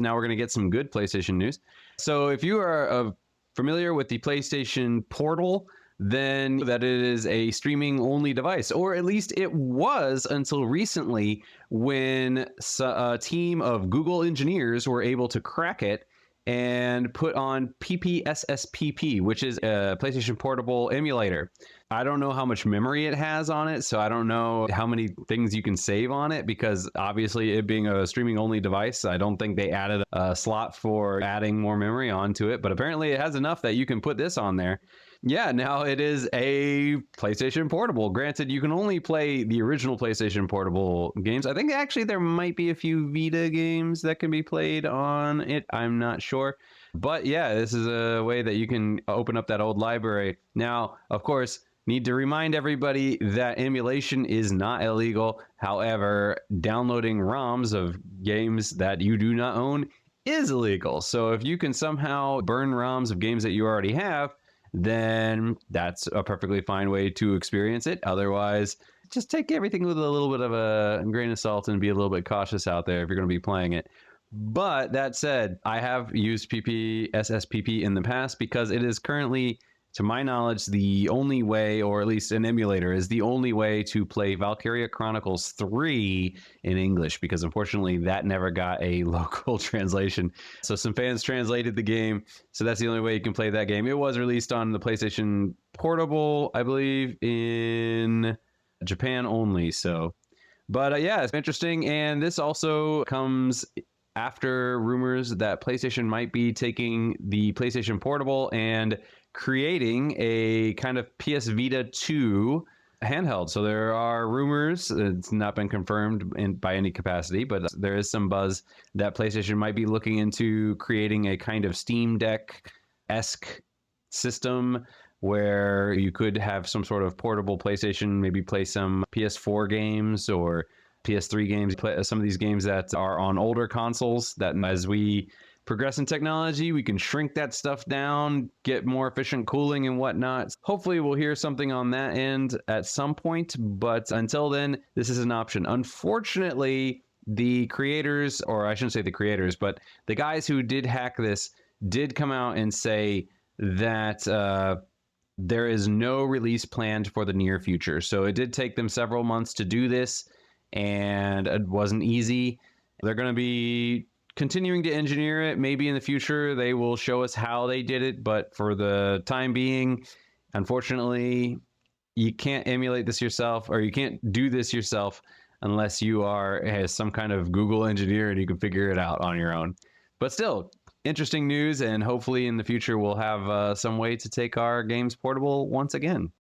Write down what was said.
Now we're going to get some good PlayStation news. So if you are familiar with the PlayStation Portal, then that it is a streaming only device, or at least it was until recently when a team of Google engineers were able to crack it and put on PPSSPP, which is a PlayStation Portable emulator. I don't know how much memory it has on it, so I don't know how many things you can save on it, because obviously it being a streaming only device, I don't think they added a slot for adding more memory onto it, but apparently it has enough that you can put this on there. Yeah, now it is a PlayStation Portable. Granted, you can only play the original PlayStation Portable games. I think actually there might be a few Vita games that can be played on it. I'm not sure. But yeah, this is a way that you can open up that old library. Now, of course, need to remind everybody that emulation is not illegal. However, downloading ROMs of games that you do not own is illegal. So if you can somehow burn ROMs of games that you already have, then that's a perfectly fine way to experience it. Otherwise, just take everything with a little bit of a grain of salt and be a little bit cautious out there if you're going to be playing it. But that said, I have used PPSSPP in the past because it is currently, to my knowledge, the only way, or at least an emulator, is the only way to play Valkyria Chronicles 3 in English, because unfortunately that never got a local translation. So some fans translated the game, so that's the only way you can play that game. It was released on the PlayStation Portable, I believe, in Japan only. So, but yeah, it's interesting, and this also comes after rumors that PlayStation might be taking the PlayStation Portable and creating a kind of PS Vita 2 handheld. So there are rumors, it's not been confirmed by any capacity, but there is some buzz that PlayStation might be looking into creating a kind of Steam Deck-esque system where you could have some sort of portable PlayStation, maybe play some PS4 games or PS3 games, play some of these games that are on older consoles, that as we progress in technology, we can shrink that stuff down, get more efficient cooling and whatnot. Hopefully we'll hear something on that end at some point, but until then, this is an option. Unfortunately, the creators, or I shouldn't say the creators, but the guys who did hack this did come out and say that there is no release planned for the near future. So it did take them several months to do this, and it wasn't easy. They're going to be continuing to engineer it. Maybe in the future they will show us how they did it, but for the time being, unfortunately, you can't emulate this yourself, or you can't do this yourself unless you are some kind of Google engineer and you can figure it out on your own. But still, interesting news, and hopefully in the future we'll have some way to take our games portable once again.